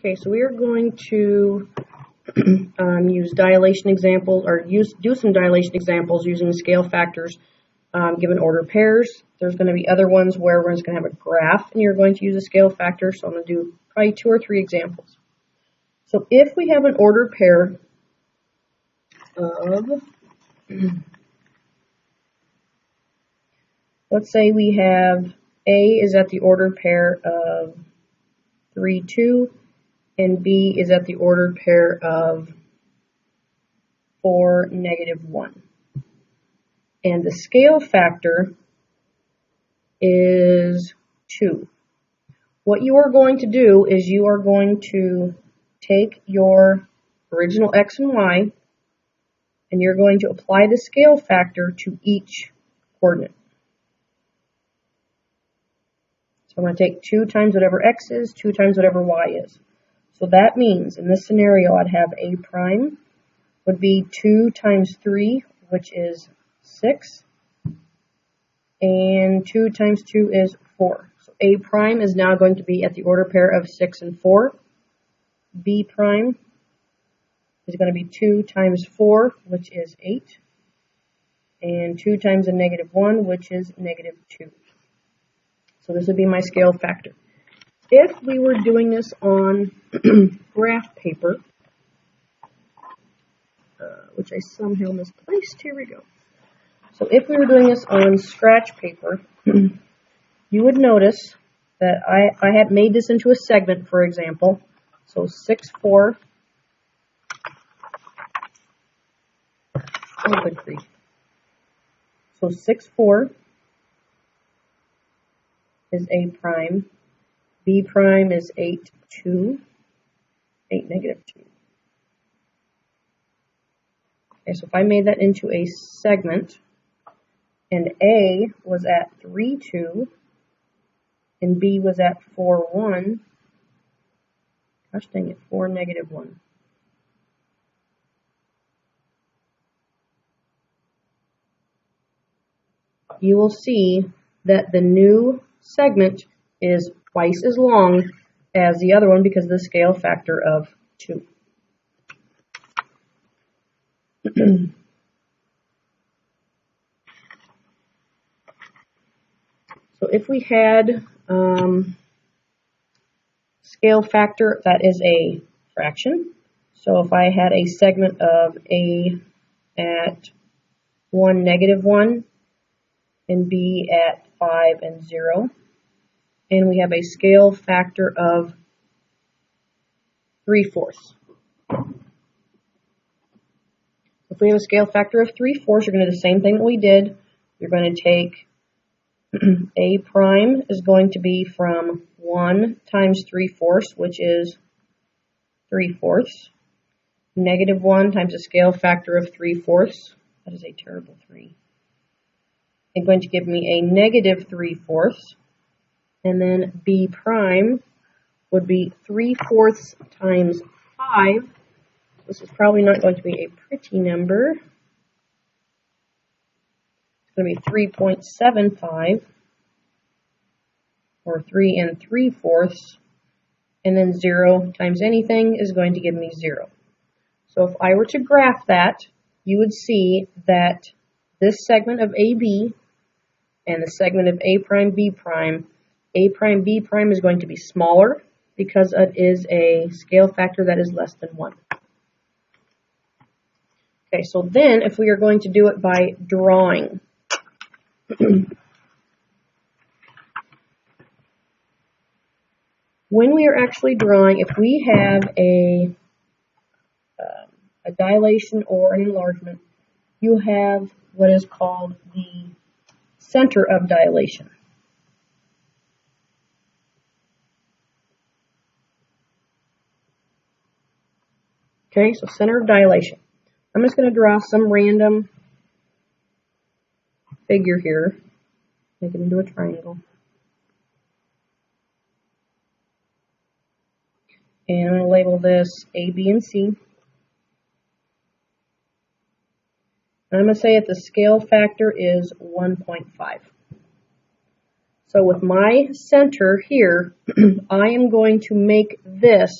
Okay, so we are going to use dilation examples, or do some dilation examples using scale factors given order pairs. There's going to be other ones where we're just going to have a graph and you're going to use a scale factor. So I'm going to do probably 2 or 3 examples. So if we have an order pair of, let's say we have A is at the order pair of 3, 2, and B is at the ordered pair of 4, -1. And the scale factor is 2. What you are going to do is you are going to take your original x and y, and you're going to apply the scale factor to each coordinate. So I'm going to take 2 times whatever x is, 2 times whatever y is. So that means in this scenario I'd have A prime would be 2 times 3, which is 6, and 2 times 2 is 4. So A prime is now going to be at the order pair of 6 and 4. B prime is going to be 2 times 4, which is 8, and 2 times a -1, which is -2. So this would be my scale factor. If we were doing this on graph paper, which I somehow misplaced, here we go. So if we were doing this on scratch paper, you would notice that I had made this into a segment, for example. So 6, 4. Oh, good grief. So 6, 4 is A prime. B prime is 8, 2. 8, -2. Okay, so if I made that into a segment, and A was at 3, 2, and B was at 4, 1, gosh dang it, 4, -1. You will see that the new segment is twice as long as the other one because of the scale factor of 2. So if we had scale factor that is a fraction, so if I had a segment of A at 1, -1, and B at 5 and 0, and we have a scale factor of 3/4. If we have a scale factor of 3/4, you're going to do the same thing that we did. You're going to take A prime is going to be from 1 times 3/4, which is 3/4. -1 times a scale factor of 3/4. That is a terrible 3. It's going to give me a -3/4. And then B prime would be 3/4 times 5. This is probably not going to be a pretty number. It's going to be 3.75, or 3 3/4. And then 0 times anything is going to give me 0. So if I were to graph that, you would see that this segment of AB and the segment of A prime, B prime, A prime, B prime is going to be smaller because it is a scale factor that is less than 1. Okay, so then if we are going to do it by drawing, when we are actually drawing, if we have a dilation or an enlargement, you have what is called the center of dilation. Okay, so center of dilation. I'm just going to draw some random figure here, make it into a triangle. And I'm going to label this A, B, and C. And I'm going to say that the scale factor is 1.5. So with my center here, I am going to make this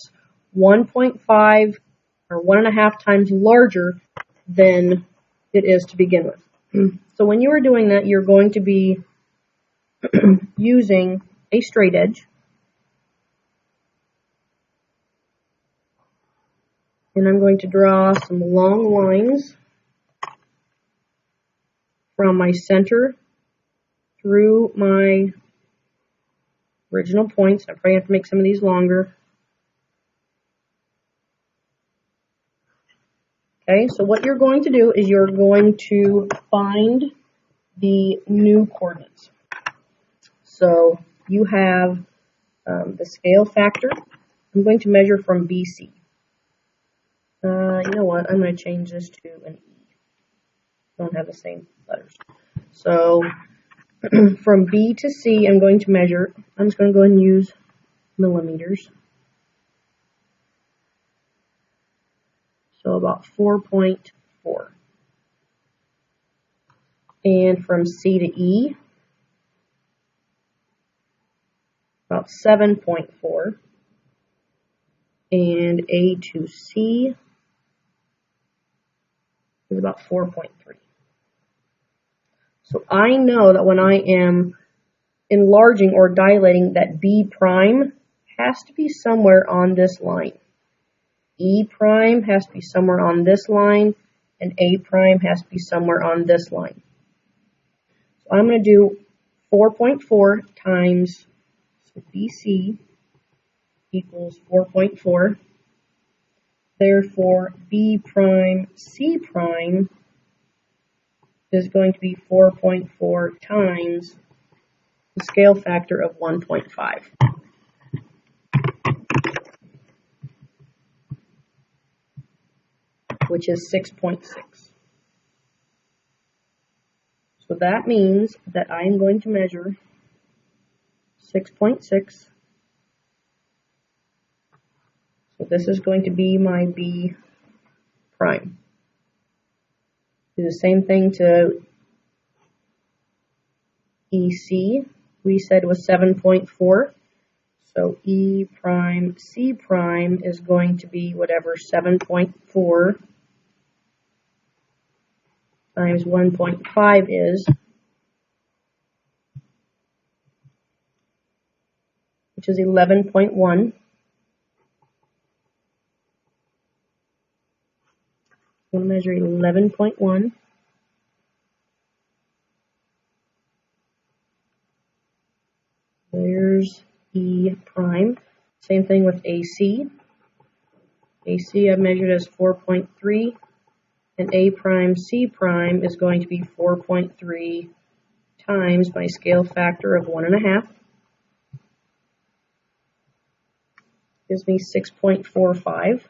1.5 or 1.5 times larger than it is to begin with. So when you are doing that, you're going to be using a straight edge. And I'm going to draw some long lines from my center through my original points. I probably have to make some of these longer. Okay, so what you're going to do is you're going to find the new coordinates. So you have the scale factor. I'm going to measure from BC. You know what? I'm going to change this to an E. Don't have the same letters. So from B to C, I'm going to measure. I'm just going to go ahead and use millimeters. So about 4.4. And from C to E, about 7.4. And A to C is about 4.3. So I know that when I am enlarging or dilating, that B prime has to be somewhere on this line. E prime has to be somewhere on this line, and A prime has to be somewhere on this line. So I'm going to do 4.4 times, so BC equals 4.4. Therefore, B prime C prime is going to be 4.4 times the scale factor of 1.5. Which is 6.6. So that means that I am going to measure 6.6. So this is going to be my B prime. Do the same thing to EC. We said was 7.4. So E prime C prime is going to be whatever 7.4 times 1.5 is, which is 11.1. I'm going to measure 11.1. There's E prime. Same thing with AC. AC I've measured as 4.3. And A prime C prime is going to be 4.3 times my scale factor of 1.5. Gives me 6.45.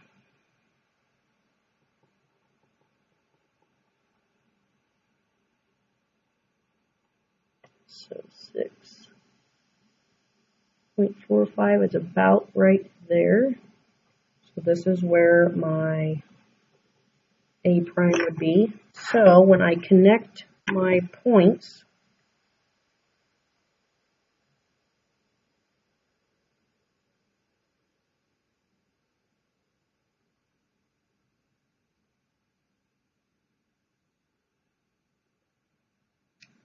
So 6.45 is about right there. So this is where my A prime would be. So when I connect my points,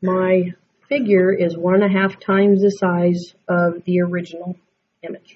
my figure is 1.5 times the size of the original image.